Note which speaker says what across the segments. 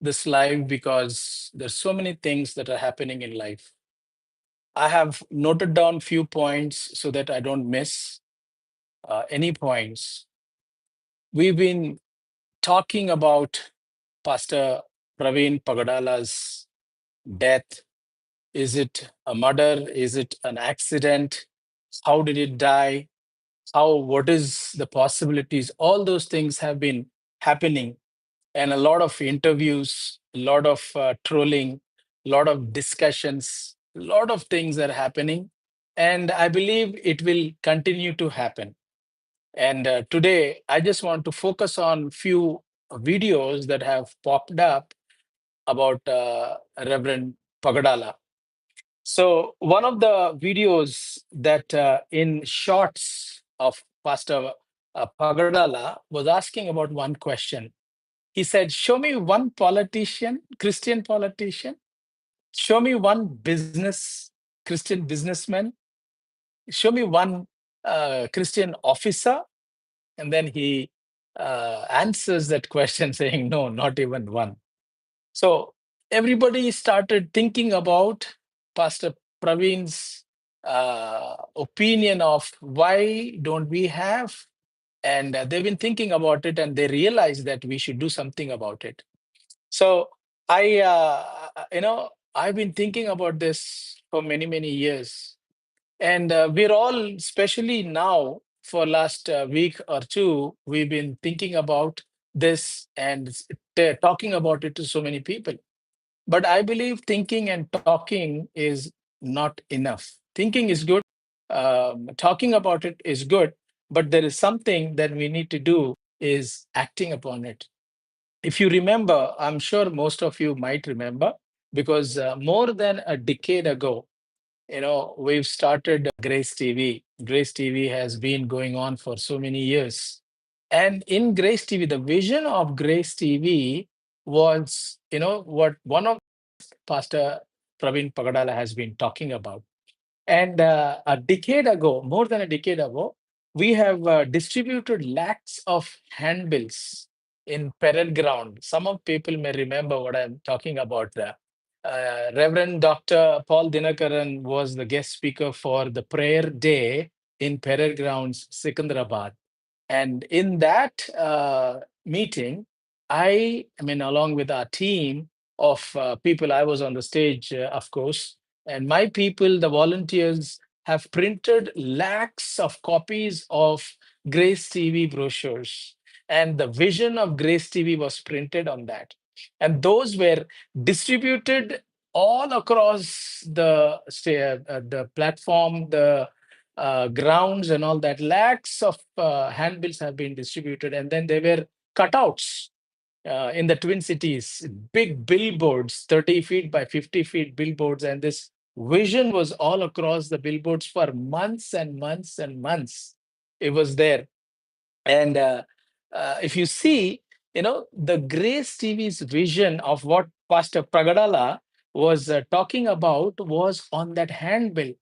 Speaker 1: this live because there's so many things that are happening in life. I have noted down few points so that I don't miss any points. We've been talking about Pastor Praveen Pagadala's death. Is it a murder? Is it an accident? How did it die? What is the possibilities? All those things have been happening, and a lot of interviews, a lot of trolling, a lot of discussions, a lot of things are happening. And I believe it will continue to happen. And today, I just want to focus on few videos that have popped up about Reverend Pagadala. So one of the videos that in shorts of Pastor Pagadala was asking about one question. He said, "Show me one politician, Christian politician. Show me one Christian businessman. Show me one Christian officer." And then he answers that question saying, "No, not even one." So everybody started thinking about Pastor Praveen's opinion of why don't we have, and they've been thinking about it, and they realized that we should do something about it. So I've been thinking about this for many, many years. And we're all, especially now, for last week or two, we've been thinking about this and talking about it to so many people. But I believe thinking and talking is not enough. Thinking is good. Talking about it is good. But there is something that we need to do is acting upon it. If you remember, I'm sure most of you might remember, because more than a decade ago, we've started Grace TV. Grace TV has been going on for so many years. And in Grace TV, the vision of Grace TV was, what one of Pastor Praveen Pagadala has been talking about. And a decade ago, more than a decade ago, we have distributed lakhs of handbills in parade ground. Some of people may remember what I'm talking about there. Reverend Dr. Paul Dinakaran was the guest speaker for the prayer day in parade grounds, Secunderabad. And in that meeting, along with our team of people, I was on the stage, of course, and my people, the volunteers, have printed lakhs of copies of Grace TV brochures. And the vision of Grace TV was printed on that. And those were distributed all across the platform, the grounds and all that. Lakhs of handbills have been distributed, and then there were cutouts in the Twin Cities, big billboards, 30 feet by 50 feet billboards, and this vision was all across the billboards for months and months and months. It was there. And if you see, the Grace TV's vision of what Pastor Pragadala was talking about was on that handbill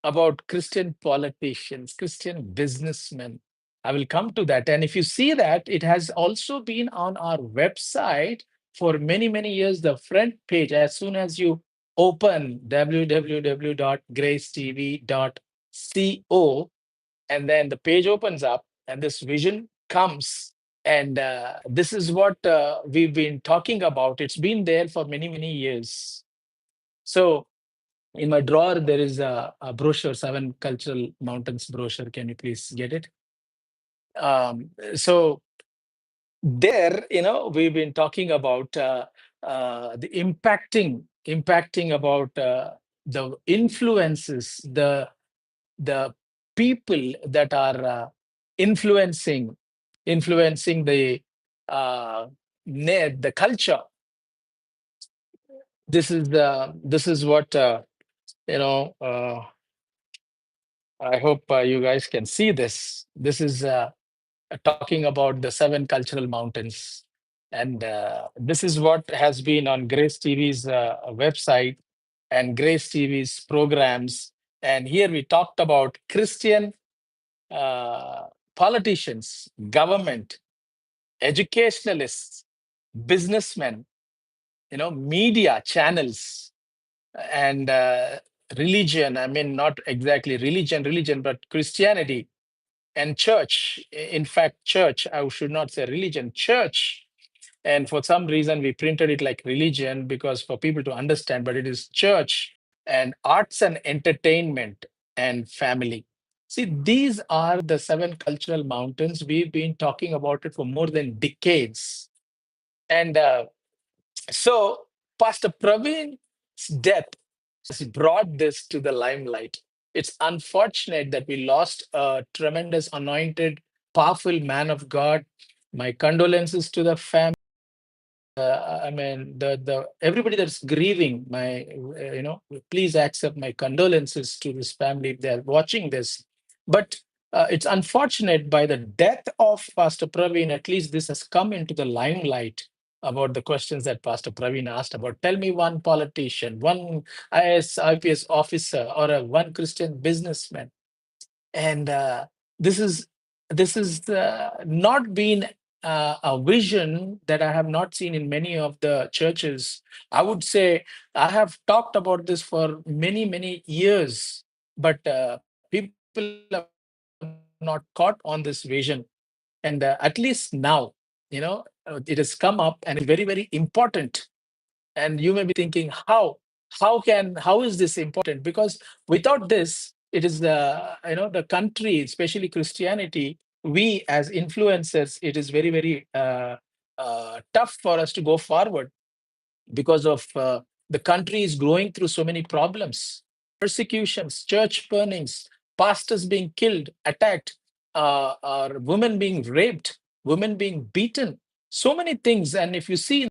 Speaker 1: about Christian politicians, Christian businessmen. I will come to that. And if you see that, it has also been on our website for many, many years, the front page. As soon as you open www.gracetv.co, and then the page opens up and this vision comes. And this is what we've been talking about. It's been there for many, many years. So in my drawer, there is a brochure, Seven Cultural Mountains brochure. Can you please get it? So there, we've been talking about the impacting about the influences, the people that are influencing the culture. This is what you know. I hope you guys can see this. This is talking about the seven cultural mountains. And this is what has been on Grace TV's website and Grace TV's programs. And here we talked about Christian politicians, government, educationalists, businessmen, media channels and religion. I mean, not exactly religion, but Christianity and church. In fact, church, I should not say religion, church. And for some reason, we printed it like religion because for people to understand, but it is church and arts and entertainment and family. See, these are the seven cultural mountains. We've been talking about it for more than decades. And so, Pastor Praveen's death has brought this to the limelight. It's unfortunate that we lost a tremendous, anointed, powerful man of God. My condolences to the family. I mean, the everybody that's grieving. Please accept my condolences to this family if they are watching this. But it's unfortunate by the death of Pastor Praveen. At least this has come into the limelight about the questions that Pastor Praveen asked about. Tell me one politician, one IPS officer, or one Christian businessman. And this is not been a vision that I have not seen in many of the churches. I would say I have talked about this for many years, but people have not caught on this vision. And at least now, it has come up and it's very important. And you may be thinking, how is this important? Because without this, it is the country, especially Christianity, we as influencers, it is very tough for us to go forward because of the country is going through so many problems, persecutions, church burnings, pastors being killed, attacked, or women being raped, women being beaten, so many things. And if you see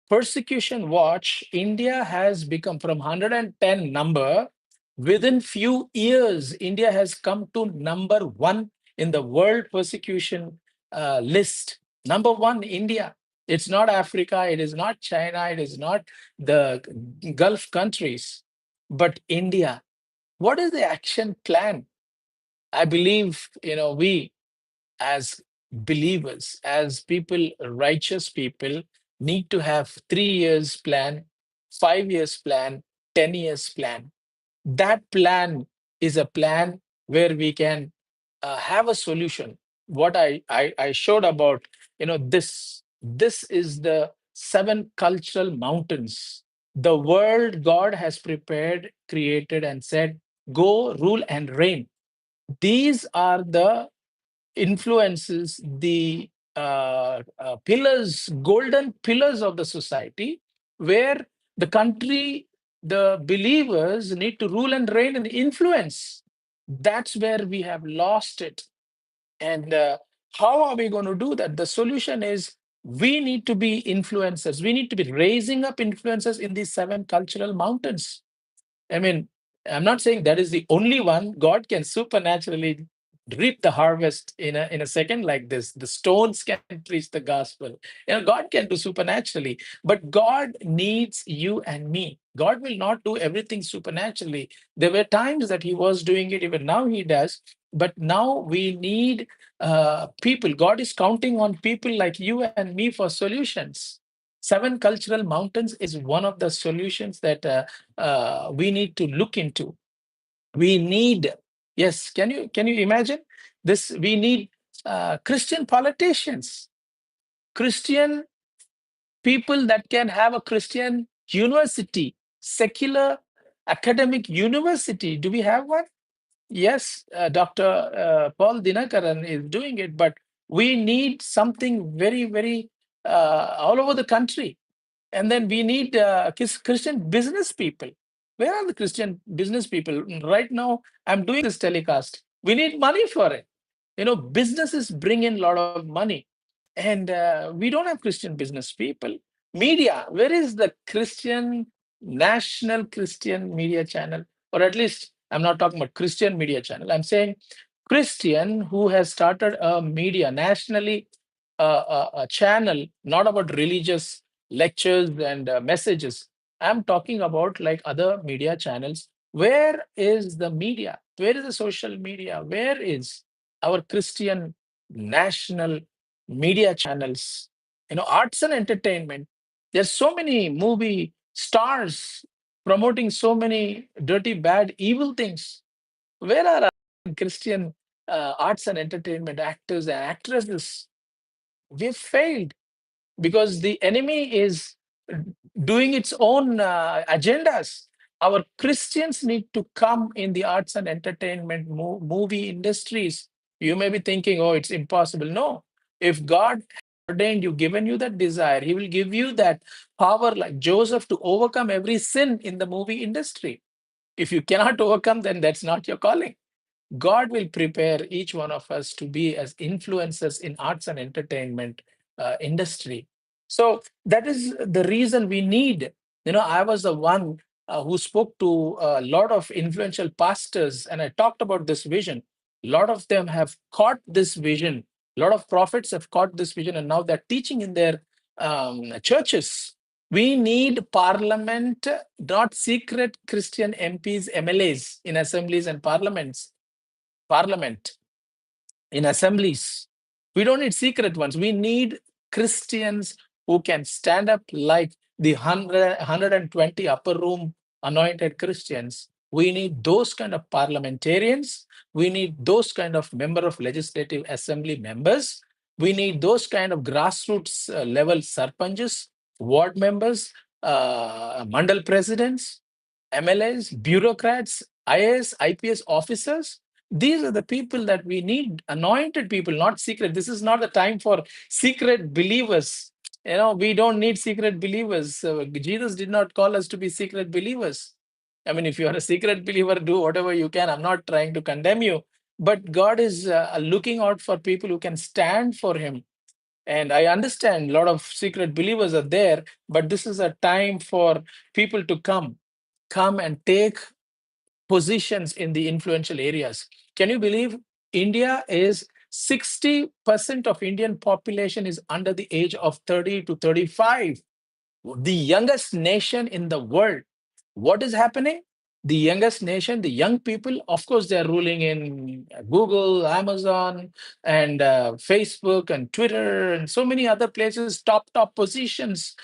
Speaker 1: persecution watch, India has become from 110 number. Within few years, India has come to number one in the world persecution list. Number one, India. It's not Africa, it is not China, it is not the Gulf countries, but India. What is the action plan? I believe, we as believers, as people, righteous people, need to have 3 years plan, 5 years plan, 10 years plan. That plan is a plan where we can have a solution. What I showed about, this is the seven cultural mountains. The world God has prepared, created, and said, go rule and reign. These are the influences, the pillars, golden pillars of the society, where the country, the believers need to rule and reign and influence. That's where we have lost it. And how are we going to do that? The solution is we need to be influencers. We need to be raising up influencers in these seven cultural mountains. I mean, I'm not saying that is the only one. God can supernaturally reap the harvest in a second like this. The stones can preach the gospel. God can do supernaturally, but God needs you and me. God will not do everything supernaturally. There were times that He was doing it, even now He does. But now we need people. God is counting on people like you and me for solutions. Seven cultural mountains is one of the solutions that we need to look into. We need, yes, can you imagine this? We need Christian politicians, Christian people that can have a Christian university, secular academic university. Do we have one? Yes, Dr. Paul Dinakaran is doing it, but we need something very all over the country. And then we need Christian business people. Where are the Christian business people? Right now, I'm doing this telecast. We need money for it. Businesses bring in a lot of money. And we don't have Christian business people. Media, where is the Christian, national Christian media channel? Or at least, I'm not talking about Christian media channel. I'm saying Christian who has started a media nationally, a channel, not about religious lectures and messages. I'm talking about like other media channels. Where is the media? Where is the social media? Where is our Christian national media channels? Arts and entertainment. There's so many movie stars promoting so many dirty, bad, evil things. Where are our Christian arts and entertainment actors and actresses? We've failed because the enemy is doing its own agendas. Our Christians need to come in the arts and entertainment movie industries. You may be thinking, oh, it's impossible. No, if God ordained you, given you that desire, He will give you that power, like Joseph, to overcome every sin in the movie industry. If you cannot overcome, then that's not your calling. God will prepare each one of us to be as influencers in arts and entertainment industry. So that is the reason we need. I was the one who spoke to a lot of influential pastors, and I talked about this vision. A lot of them have caught this vision. A lot of prophets have caught this vision, and now they're teaching in their churches. We need parliament, not secret Christian MPs, MLAs in assemblies and parliament, in assemblies. We don't need secret ones. We need Christians who can stand up like the 120 upper room anointed Christians. We need those kind of parliamentarians. We need those kind of member of legislative assembly members. We need those kind of grassroots level sarpanches, ward members, mandal presidents, MLAs, bureaucrats, IAS, IPS officers. These are the people that we need, anointed people, not secret. This is not the time for secret believers. We don't need secret believers. Jesus did not call us to be secret believers. I mean, if you are a secret believer, do whatever you can. I'm not trying to condemn you, but God is looking out for people who can stand for Him. And I understand a lot of secret believers are there, but this is a time for people to come and take positions in the influential areas. Can you believe India is 60% of Indian population is under the age of 30 to 35, the youngest nation in the world. What is happening? The youngest nation, the young people, of course, they're ruling in Google, Amazon, and Facebook, and Twitter, and so many other places, top positions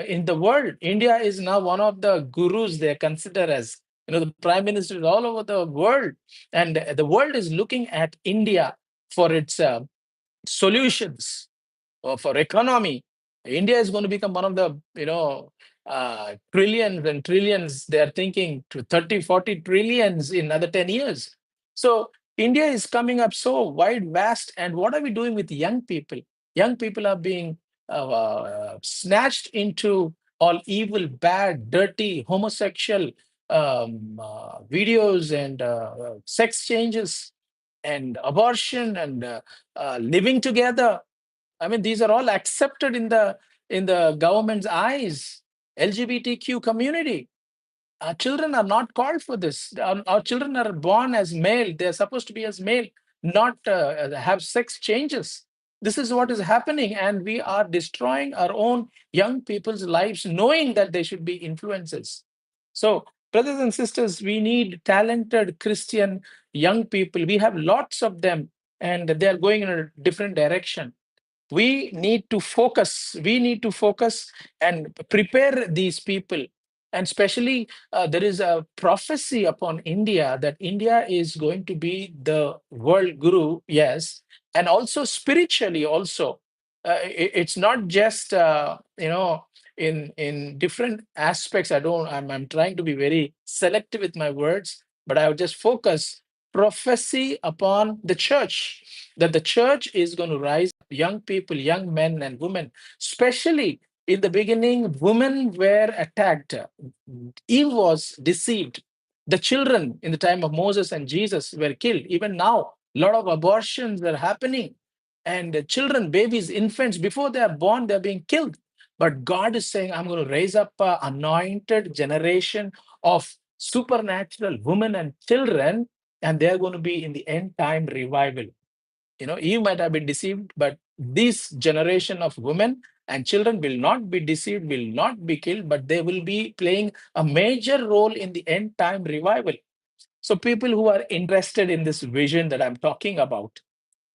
Speaker 1: in the world. India is now one of the gurus they consider as, the prime ministers all over the world. And the world is looking at India for its solutions for economy. India is going to become one of the, trillions and trillions. They are thinking to 30, 40 trillions in another 10 years. So India is coming up so wide, vast. And what are we doing with young people? Young people are being snatched into all evil, bad, dirty, homosexual videos and sex changes and abortion and living together. I mean, these are all accepted in the government's eyes. LGBTQ community. Our children are not called for this. Our children are born as male. They're supposed to be as male, not have sex changes. This is what is happening, and we are destroying our own young people's lives, knowing that they should be influencers. So, brothers and sisters, we need talented Christian young people. We have lots of them, and they are going in a different direction. We need to focus and prepare these people. And especially there is a prophecy upon India that India is going to be the world guru, yes, and also spiritually also. It's not just in different aspects. I'm trying to be very selective with my words, but I would just focus prophecy upon the church, that the church is going to rise young people, young men and women. Especially in the beginning, women were attacked. Eve was deceived. The children in the time of Moses and Jesus were killed. Even now, a lot of abortions are happening. And the children, babies, infants, before they are born, they're being killed. But God is saying, I'm going to raise up an anointed generation of supernatural women and children, and they're going to be in the end time revival. Eve might have been deceived, but this generation of women and children will not be deceived, will not be killed, but they will be playing a major role in the end time revival. So people who are interested in this vision that I'm talking about,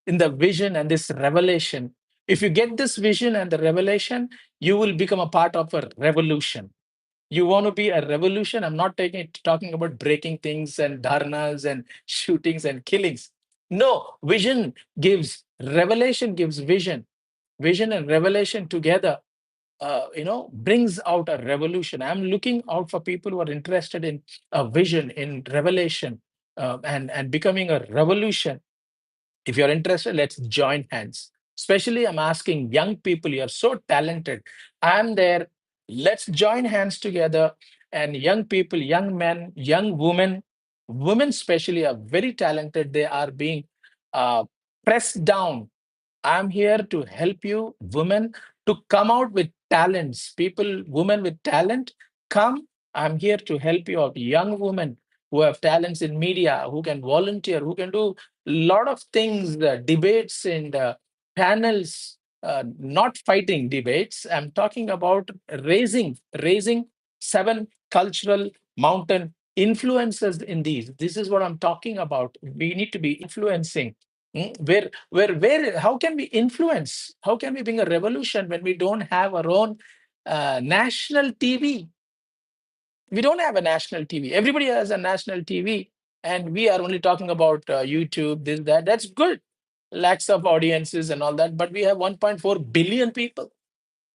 Speaker 1: in the vision and this revelation, If you get this vision and the revelation, you will become a part of a revolution. You want to be a revolution. I'm not talking about breaking things and dharnas and shootings and killings. No, vision gives, revelation gives vision. Vision and revelation together, brings out a revolution. I'm looking out for people who are interested in a vision, in revelation, and becoming a revolution. If you're interested, let's join hands. Especially, I'm asking young people, you're so talented. I'm there. Let's join hands together. And young people, young men, young women especially are very talented. They are being uh, pressed down. I'm here to help you, women, to come out with talents. People, women with talent, come. I'm here to help you out. Young women who have talents in media, who can volunteer, who can do a lot of things, debates and panels, not fighting debates. I'm talking about raising seven cultural mountain influences in these. This is what I'm talking about. We need to be influencing. Where, how can we influence? How can we bring a revolution when we don't have our own national TV? We don't have a national TV. Everybody has a national TV, and we are only talking about YouTube, this, that. That's good. Lakhs of audiences and all that. But we have 1.4 billion people.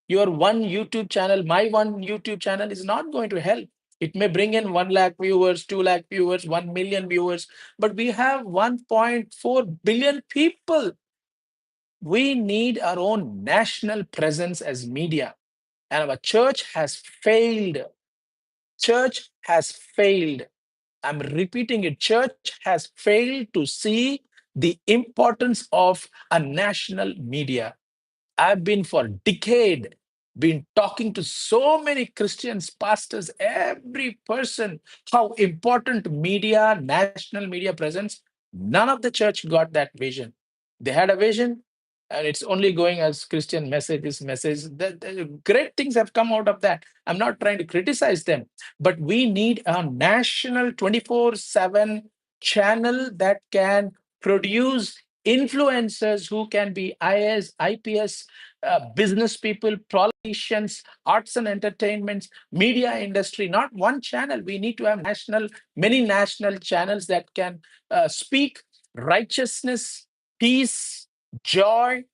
Speaker 1: Your one YouTube channel, my one YouTube channel is not going to help. It may bring in 1 lakh viewers, 2 lakh viewers, 1 million viewers, but we have 1.4 billion people. We need our own national presence as media. And our church has failed. Church has failed. I'm repeating it. Church has failed to see the importance of a national media. I've been for decade been talking to so many Christians, pastors, every person, how important media, national media presence. None of the church got that vision. They had a vision, and it's only going as Christian messages, message. Great things have come out of that. I'm not trying to criticize them, but we need a national 24/7 channel that can produce influencers who can be IAS, IPS, business people, politicians, arts and entertainments, media industry, not one channel. We need to have many national channels that can speak righteousness, peace, joy,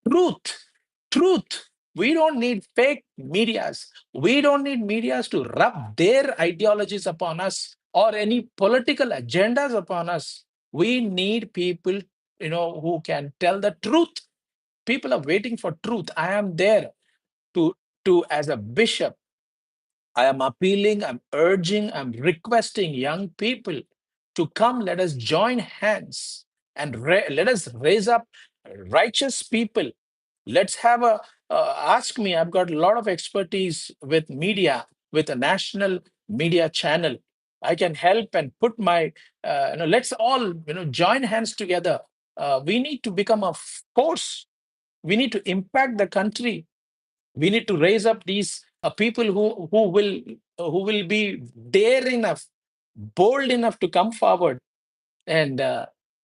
Speaker 1: truth. Truth. We don't need fake medias. We don't need medias to rub their ideologies upon us or any political agendas upon us. We need people, who can tell the truth. People are waiting for truth. I am there to as a bishop. I am appealing, I'm urging, I'm requesting young people to come. Let us join hands and let us raise up righteous people. Let's have a ask me. I've got a lot of expertise with media, with a national media channel. I can help and put my, let's all, join hands together. We need to become a force. We need to impact the country. We need to raise up these people who will be dare enough, bold enough to come forward. And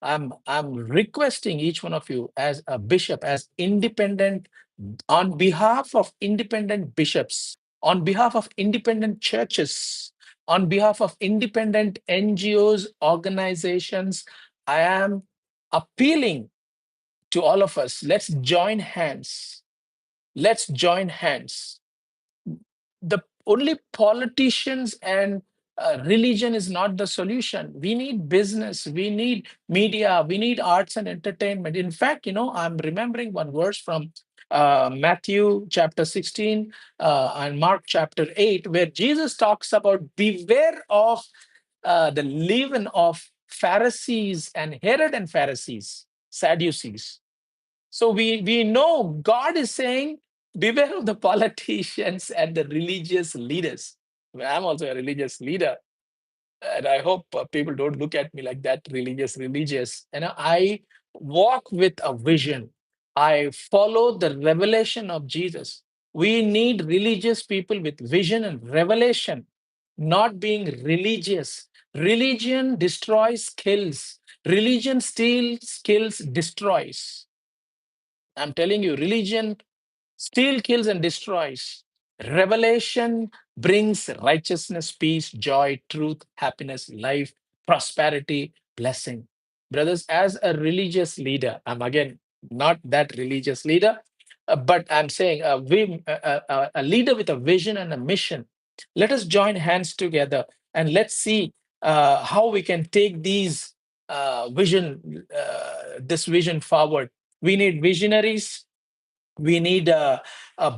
Speaker 1: I'm requesting each one of you as a bishop, as independent, on behalf of independent bishops, on behalf of independent churches, on behalf of independent NGOs, organizations. I am appealing to all of us. Let's join hands. Let's join hands. The only politicians and religion is not the solution. We need business, we need media, we need arts and entertainment. In fact, I'm remembering one verse from Matthew chapter 16 and Mark chapter 8, where Jesus talks about beware of the leaven of Pharisees and Herod and Pharisees, Sadducees. So we know God is saying, beware of the politicians and the religious leaders. I'm also a religious leader, and I hope people don't look at me like that, religious. And I walk with a vision. I follow the revelation of Jesus. We need religious people with vision and revelation, not being religious. Religion destroys skills. Religion steals skills, destroys. I'm telling you, religion steal, kills, and destroys. Revelation brings righteousness, peace, joy, truth, happiness, life, prosperity, blessing. Brothers, as a religious leader, I'm again not that religious leader, but I'm saying a leader with a vision and a mission. Let us join hands together and let's see how we can take this vision forward. We need visionaries, we need a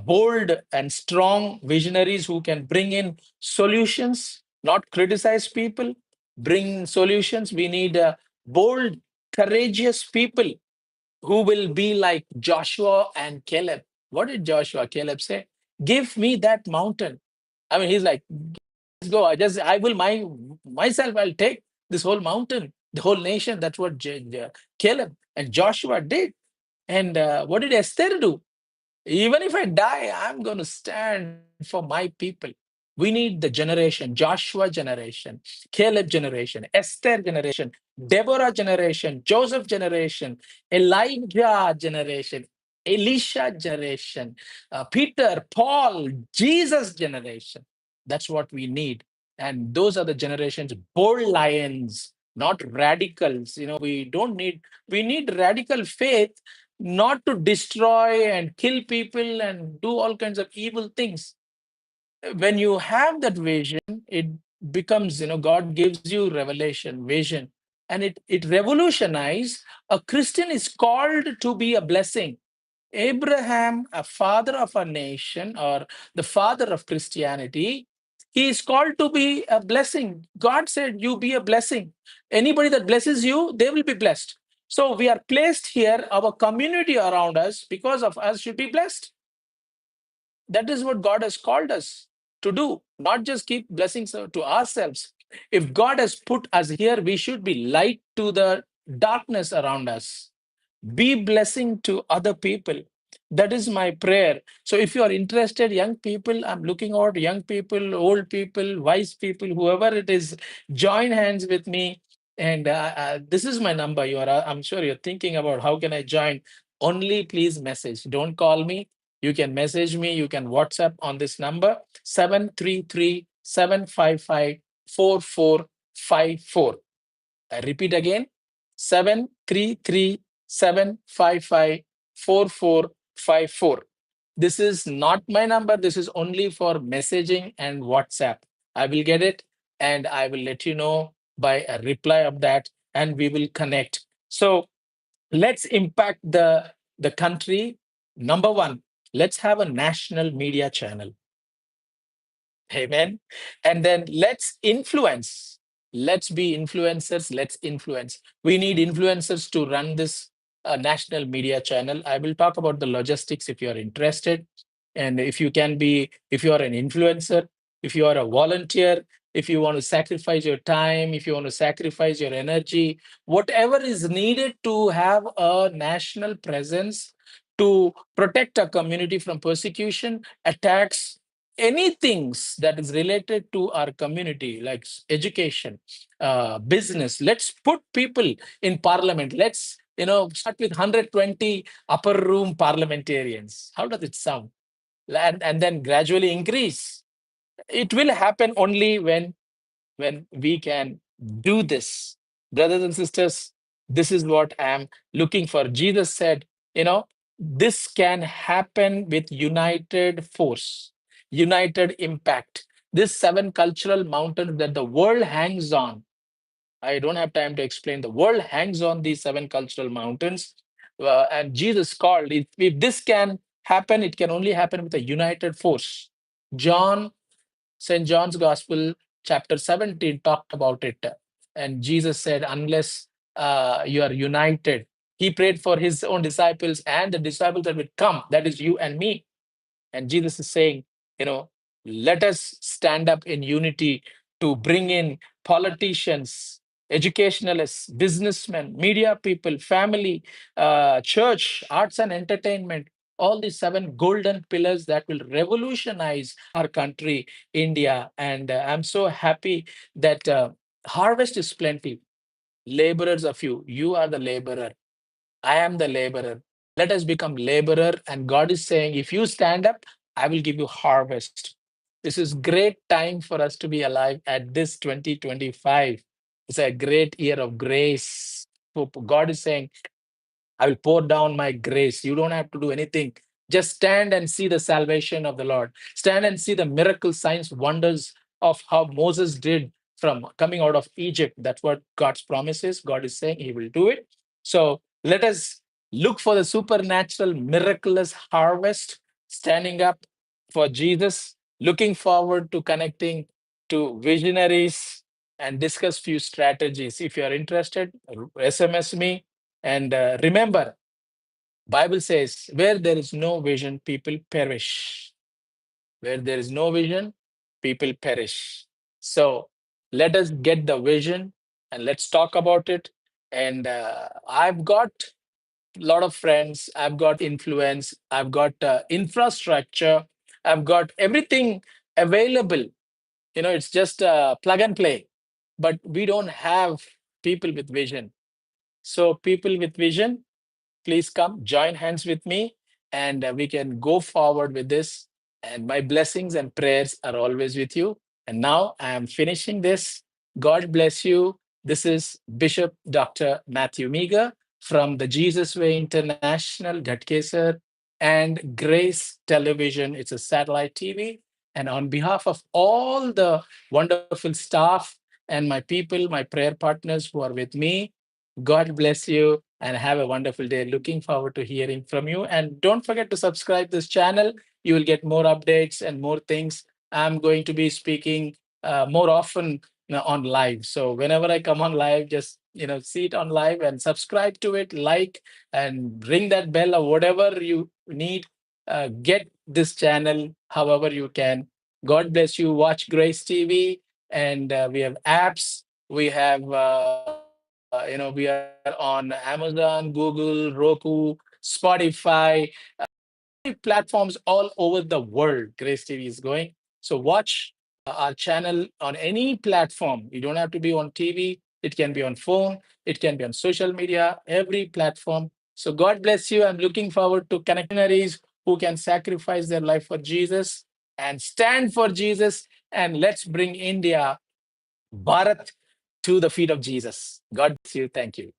Speaker 1: bold and strong visionaries who can bring in solutions, not criticize people, bring solutions. We need bold, courageous people who will be like Joshua and Caleb. What did Joshua, Caleb say? Give me that mountain. I mean, he's like, let's go. I will myself, I'll take this whole mountain, the whole nation. That's what Caleb and Joshua did. And what did Esther do? Even if I die, I'm going to stand for my people. We need the generation, Joshua generation, Caleb generation, Esther generation, Deborah generation, Joseph generation, Elijah generation, Elisha generation, Peter, Paul, Jesus generation. That's what we need. And those are the generations, bold lions, not radicals. We don't need, we need radical faith, not to destroy and kill people and do all kinds of evil things. When you have that vision, it becomes, God gives you revelation, vision, and it revolutionizes. A Christian is called to be a blessing. Abraham, a father of a nation or the father of Christianity, he is called to be a blessing. God said, you be a blessing. Anybody that blesses you, they will be blessed. So we are placed here, our community around us, because of us, should be blessed. That is what God has called us to do, not just keep blessings to ourselves. If God has put us here, we should be light to the darkness around us, be blessing to other people. That is my prayer. So if you are interested, young people, I'm looking out, young people, old people, wise people, whoever it is, join hands with me. And this is my number. I'm sure you're thinking about how can I join. Only please message, don't call me. You can message me, you can WhatsApp on this number, 733-755-4454. I repeat again, 733-755-4454. This is not my number. This is only for messaging and WhatsApp. I will get it and I will let you know by a reply of that, and we will connect. So let's impact the country. Number one, let's have a national media channel. Amen. And then let's influence. Let's be influencers. Let's influence. We need influencers to run this national media channel. I will talk about the logistics if you are interested. And if you are an influencer, if you are a volunteer, if you want to sacrifice your time, if you want to sacrifice your energy, whatever is needed to have a national presence to protect a community from persecution, attacks, anything that is related to our community, like education, business. Let's put people in parliament. Let's start with 120 upper room parliamentarians. How does it sound? And then gradually increase. It will happen only when we can do this. Brothers and sisters, this is what I'm looking for. Jesus said, this can happen with united force, united impact. This seven cultural mountains that the world hangs on. I don't have time to explain. The world hangs on these seven cultural mountains. And Jesus called, if this can happen, it can only happen with a united force. John St. John's Gospel, chapter 17, talked about it. And Jesus said, unless you are united, he prayed for his own disciples and the disciples that would come, that is you and me. And Jesus is saying, you know, let us stand up in unity to bring in politicians, educationalists, businessmen, media people, family, church, arts and entertainment, all these seven golden pillars that will revolutionize our country, India. And I'm so happy that harvest is plenty. Laborers are few. You are the laborer. I am the laborer. Let us become laborer. And God is saying, if you stand up, I will give you harvest. This is great time for us to be alive at this 2025. It's a great year of grace. God is saying, I will pour down my grace. You don't have to do anything. Just stand and see the salvation of the Lord. Stand and see the miracle signs, wonders of how Moses did from coming out of Egypt. That's what God's promise is. God is saying He will do it. So let us look for the supernatural, miraculous harvest, standing up for Jesus, looking forward to connecting to visionaries and discuss few strategies. If you are interested, SMS me. And remember, Bible says, where there is no vision, people perish. Where there is no vision, people perish. So let us get the vision and let's talk about it. And I've got a lot of friends, I've got influence, I've got infrastructure, I've got everything available. It's just plug and play. But we don't have people with vision. So, people with vision, please come join hands with me, and we can go forward with this. And my blessings and prayers are always with you. And now I am finishing this. God bless you. This is Bishop Dr. Matthew Meagher from the Jesus Way International, Ghatkesar, and Grace Television. It's a satellite TV. And on behalf of all the wonderful staff and my people, my prayer partners who are with me, God bless you and have a wonderful day. Looking forward to hearing from you. And don't forget to subscribe this channel. You will get more updates and more things. I'm going to be speaking more often on live. So whenever I come on live, just see it on live and subscribe to it, like and ring that bell or whatever you need. Get this channel however you can. God bless you. Watch Grace TV, and we have apps. We have we are on Amazon, Google, Roku, Spotify, platforms all over the world. Grace TV is going. So watch our channel on any platform. You don't have to be on TV. It can be on phone. It can be on social media, every platform. So God bless you. I'm looking forward to connectionaries who can sacrifice their life for Jesus and stand for Jesus. And let's bring India, Bharat, to the feet of Jesus. God bless you. Thank you.